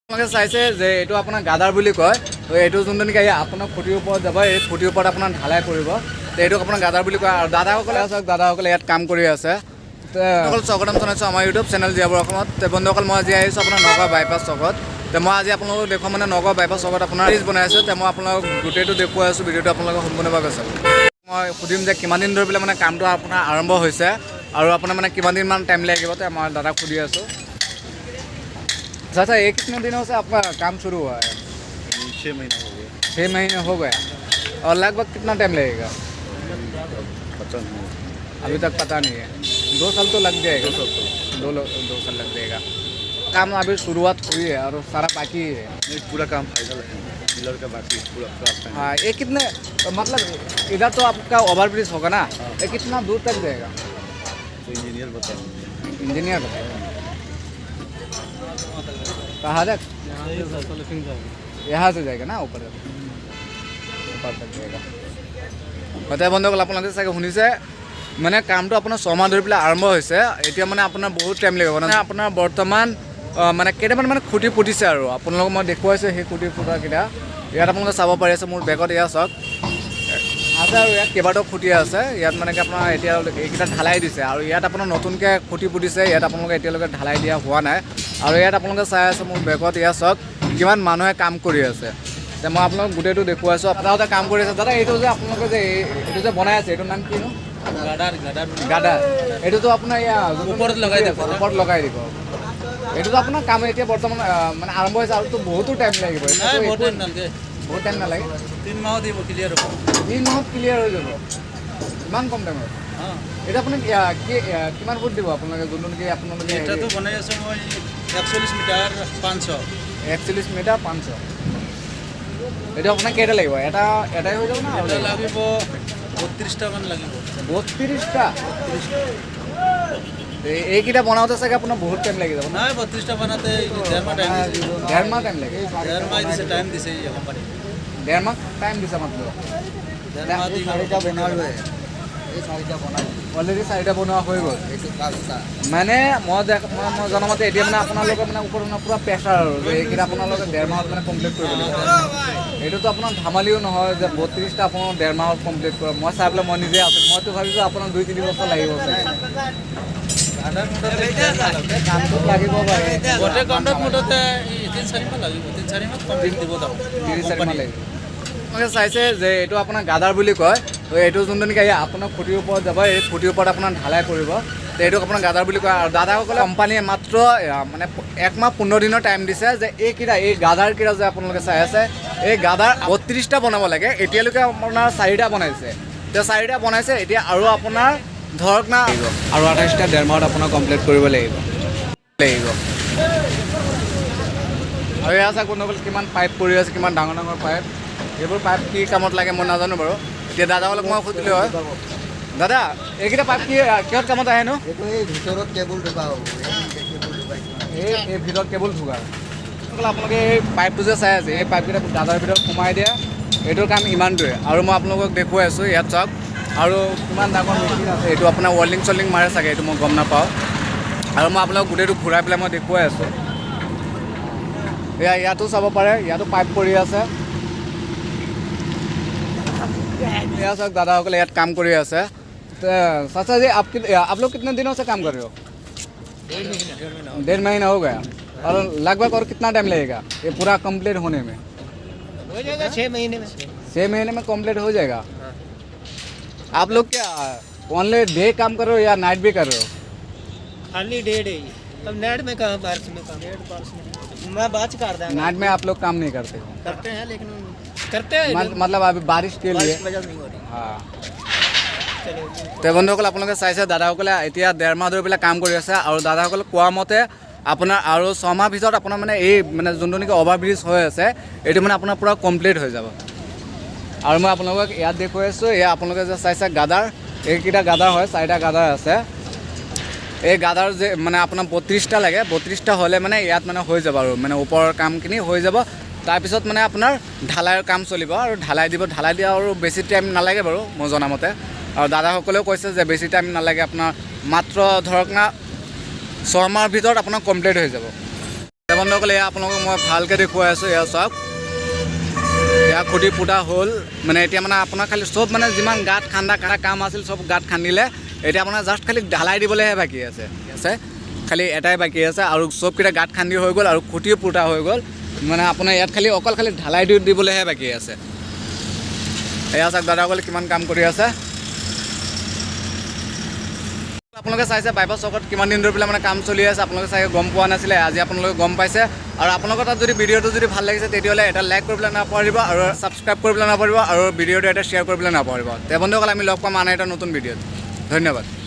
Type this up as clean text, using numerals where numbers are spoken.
আপোনালোকে চাইছে যে এইটো আপোনাৰ গাদাৰ বুলি কয়। তো এইটো যোনটো নেকি আপোনাৰ খুঁটিৰ ওপৰত যাব, এই খুঁটিৰ ওপৰত আপোনাৰ ঢালাই কৰিব। তো এইটোক আপোনাৰ গাদাৰ বুলি কয়। আৰু দাদাসকলে চাওক, দাদাসকলে ইয়াত কাম কৰি আছে। অকল স্বাগতম জনাইছোঁ আমাৰ ইউটিউব চেনেল জীয়াবৰ অসমত। বন্ধুসকল, মই আজি আহিছোঁ আপোনাৰ নগাঁও বাইপাছ চকত। তো মই আজি আপোনালোকক দেখুৱাম মানে নগাঁও বাইপাছ চকত আপোনাৰ ব্ৰিজ বনাই আছে। তো মই আপোনালোকক গোটেইটো দেখুৱাই আছোঁ, ভিডিঅ'টো আপোনালোকক সম্পূৰ্ণভাৱে চাব। মই সুধিম যে কিমান দিন ধৰি পেলাই মানে কামটো আপোনাৰ আৰম্ভ হৈছে আৰু আপোনাৰ মানে কিমান দিনমান টাইম লাগিব। তো মই দাদাক সুধি আছোঁ। चाचा ये कितने दिनों से आपका काम शुरू हुआ है? 6 महीने हो गए। 6 महीने हो गया। और लगभग कितना टाइम लगेगा? पता नहीं, अभी तक पता नहीं है। 2 साल तो लग जाएगा। 2 साल लग जाएगा। काम अभी शुरुआत हुई है और सारा बाकी है। नहीं, पूरा काम फाइनल है, पिलर का बाकी पूरा फाइनल। हाँ, ये कितने मतलब इधर तो आपका ओवर ब्रिज होगा ना, ये कितना दूर तक जाएगा? तो इंजीनियर बताएंगे। इंजीनियर बताएगा। कहाँ तक? यहाँ से जाएगा ना ऊपर तक जाएगा। গতিকে বন্ধুসকল, আপোনালোকে চাগে শুনিছে মানে কামটো আপোনাৰ 6 মাহ ধৰি পেলাই আৰম্ভ হৈছে। এতিয়া মানে আপোনাৰ বহুত টাইম লাগিব। মানে আপোনাৰ বৰ্তমান মানে কেইটামান মানে খুঁটি পুতিছে আৰু আপোনালোকক মই দেখুৱাইছোঁ সেই খুঁটি পুতাকেইটা। ইয়াত আপোনালোকে চাব পাৰি আছে মোৰ বেগত। এয়া চাওক আছে আৰু ইয়াত কেইবাটাও খুঁটি আছে। ইয়াত মানে কি আপোনাৰ এতিয়া এইকেইটা ঢালাই দিছে আৰু ইয়াত আপোনাৰ নতুনকৈ খুঁটি পুতিছে। ইয়াত আপোনালোকে এতিয়ালৈকে ঢালাই দিয়া হোৱা নাই। আৰু ইয়াত আপোনালোকে চাই আছে মোৰ বেগত। এয়া চাওক কিমান মানুহে কাম কৰি আছে। এতিয়া মই আপোনালোকক গোটেইটো দেখুৱাইছোঁ। আপোনালোকে কাম কৰি আছে। দাদা এইটো যে আপোনালোকে যে এইটো যে বনাই আছে, এইটোৰ নাম কিনো? গাদাৰ। এইটোতো আপোনাৰ ওপৰত লগাই দিব। এইটোতো আপোনাৰ কাম এতিয়া বৰ্তমান মানে আৰম্ভ হৈছে আৰু বহুতো টাইম লাগিব। বহুত টাইম নালাগে। 3 माह দিব ক্লিয়াৰ হ'ব। 3 মাহত ক্লিয়াৰ হৈ যাব। ইমান কম টাইমত? এটা আপোনাক কিমান ফুট দিব আপোনালোকে যোনটো নেকি আপোনালোকে? এটাতো বনাই আছোঁ মই 41 মিটাৰ 500। 41 মিটাৰ 500। এইটো আপোনাক কেইটা লাগিব? এটাই হৈ যাব না? এটা লাগিব 32টা মান লাগিব। 32টা? এইকেইটা বনাওঁতে চাগে আপোনাৰ বহুত টাইম লাগি যাব। নাই, 32টা বনাতে 1.5 মাহ টাইম দিছে। 1.5 মাহ টাইম লাগে? 1.5 মাহ দিছে, টাইম দিছে এই কোম্পানী। 1.5 মাহ টাইম দিছে মাত্ৰ? 1.5 মাহ দি অলৰেডি 4টা বনোৱা হৈ গ'ল। মানে মই জনামতে এতিয়া মানে আপোনালোকে মানে ওপৰত পূৰা প্ৰেছাৰ আৰু যে এইকেইটা আপোনালোকে 1.5 মাহত মানে কমপ্লিট কৰিব লাগিব। এইটোতো আপোনাৰ ধেমালিও নহয় যে 32টা আপোনাৰ 1.5 মাহত কমপ্লিট কৰিব। মই চাই পেলাই মই নিজে আছোঁ। মইতো ভাবিছোঁ আপোনাৰ 2-3 বছৰ লাগিব চাগে। কামটোত লাগিব বাৰু। গোটেই কামটোত মুঠতে 3-4 মাহ লাগিব। 3-4 মাহ কমপ্লিট দিব দাম। 3-4 মাহ লাগিব। আপোনালোকে চাইছে যে এইটো আপোনাৰ গাদাৰ বুলি কয়। তো এইটো যোনটো নেকি আপোনাৰ খুঁটিৰ ওপৰত যাব, এই খুঁটিৰ ওপৰত আপোনাৰ ঢালাই কৰিব। তো এইটোক আপোনাৰ গাদাৰ বুলি কয়। আৰু দাদাসকলে কোম্পানীয়ে মাত্ৰ মানে 1 মাহ 15 দিনৰ টাইম দিছে যে এই গাদাৰ কেইটা যে আপোনালোকে চাই আছে, এই গাদাৰ 32টা বনাব লাগে। এতিয়ালৈকে আপোনাৰ 4টা বনাইছে। তো 4টা বনাইছে। এতিয়া আৰু আপোনাৰ ধৰক না আৰু 28টা 1.5 মাহত আপোনাৰ কমপ্লিট কৰিব লাগিব। আৰু এয়া চাওক বন্ধুসকল কিমান পাইপ পৰি আছে, কিমান ডাঙৰ ডাঙৰ পাইপ। এইবোৰ পাইপ কি কামত লাগে মই নাজানো বাৰু। এতিয়া দাদাসকলক মই সুধিলোঁ হয়, দাদা এইকেইটা পাইপ কিহত কামত আহেনো? এই ভিতৰত কেবুল ঢুকা হ'ব। এই ভিতৰত কেবুল ঢুকা। আপোনালোকে এই পাইপটো যে চাই আছে, এই পাইপকেইটা গাদাৰ ভিতৰত সোমাই দিয়ে। এইটোৰ কাম ইমানটোৱে। আৰু মই আপোনালোকক দেখুৱাই আছোঁ। ইয়াত চাওক আৰু কিমান ডাঙৰ মেচিন আছে। এইটো আপোনাৰ ৱেল্ডিং চল্ডিং মাৰে চাগে, এইটো মই গম নাপাওঁ। আৰু মই আপোনালোকক গোটেইটো ঘূৰাই পেলাই মই দেখুৱাই আছোঁ। ইয়াতো চাব পাৰে, ইয়াতো পাইপ পৰি আছে। এয়া চাওক দাদাসকলে ইয়াত কাম কৰি আছে। चाचा जी आप लोग कितने दिनों से काम कर रहे हो? 1.5 महीना हो गया। और लगभग और कितना टाइम लगेगा ये पूरा कंप्लीट होने में? हो जाएगा 6 महीने में। 6 महीने में कंप्लीट हो जाएगा। आप लोग क्या ओनली डे काम कर रहे हो या नाइट भी कर रहे हो? खाली डे डे। अब नेट में कहाँ बारिश में काम? मैं बात कर रहा हूँ। नाइट में आप लोग काम नहीं करते हो? करते हैं लेकिन करते हैं मतलब अभी बारिश के लिए? वजह नहीं हो रही। हाँ। তো বন্ধুসকল আপোনালোকে চাইছে দাদাসকলে এতিয়া 1.5 মাহ ধৰি পেলাই কাম কৰি আছে। আৰু দাদাসকলে কোৱা মতে আপোনাৰ আৰু 6 মাহ ভিতৰত আপোনাৰ মানে এই মানে যোনটো নেকি অভাৰ ব্ৰিজ হৈ আছে, এইটো মানে আপোনাৰ পূৰা কমপ্লিট হৈ যাব। আৰু মই আপোনালোকক ইয়াত দেখুৱাই আছোঁ। এয়া আপোনালোকে যে চাইছে গাদাৰ, এইকেইটা গাদাৰ হয়, 4টা গাদাৰ আছে। এই গাদাৰ যে মানে আপোনাৰ 32টা লাগে। 32টা হ'লে মানে ইয়াত মানে হৈ যাব আৰু মানে ওপৰৰ কামখিনি হৈ যাব। তাৰপিছত মানে আপোনাৰ ঢালাইৰ কাম চলিব আৰু ঢালাই দিয়া আৰু বেছি টাইম নালাগে বাৰু মই জনামতে। আৰু দাদাসকলেও কৈছে যে বেছি টাইম নালাগে, আপোনাৰ মাত্ৰ ধৰক না 6 মাহৰ ভিতৰত আপোনাৰ কমপ্লিট হৈ যাব। বন্ধুসকল এয়া আপোনালোকক মই ভালকৈ দেখুৱাই আছোঁ এয়া চাওক এয়া খুঁটি পোতা হ'ল মানে এতিয়া মানে আপোনাৰ খালি চব মানে যিমান গাঁত খান্দা কাম আছিল চব গাঁত খান্দিলে এতিয়া আপোনাৰ জাষ্ট খালি ঢালাই দিবলৈহে বাকী আছে খালি এটাই বাকী আছে আৰু চবকেইটা গাঁত খান্দি হৈ গ'ল আৰু খুঁটিও পোতা হৈ গ'ল মানে আপোনাৰ ইয়াত খালি অকল খালি ঢালাই দিবলৈহে বাকী আছে এয়া চাওক দাদাসকলে কিমান কাম কৰি আছে আপোনালোকে চাইছে বাইপাছ চকত কিমান দিন ধৰি পেলাই মানে কাম চলি আছে আপোনালোকে চাগে গম পোৱা নাছিলে আজি আপোনালোকে গম পাইছে আৰু আপোনালোকৰ তাত যদি ভিডিঅ'টো যদি ভাল লাগিছে তেতিয়াহ'লে এটা লাইক কৰিবলৈ নাপাহৰিব আৰু ছাবস্ক্ৰাইব কৰিবলৈ নাপাহৰিব আৰু ভিডিঅ'টো এটা শ্বেয়াৰ কৰিবলৈ নাপাহৰিব তে বন্ধুসকল আমি লগ পাম আন এটা নতুন ভিডিঅ'ত ধন্যবাদ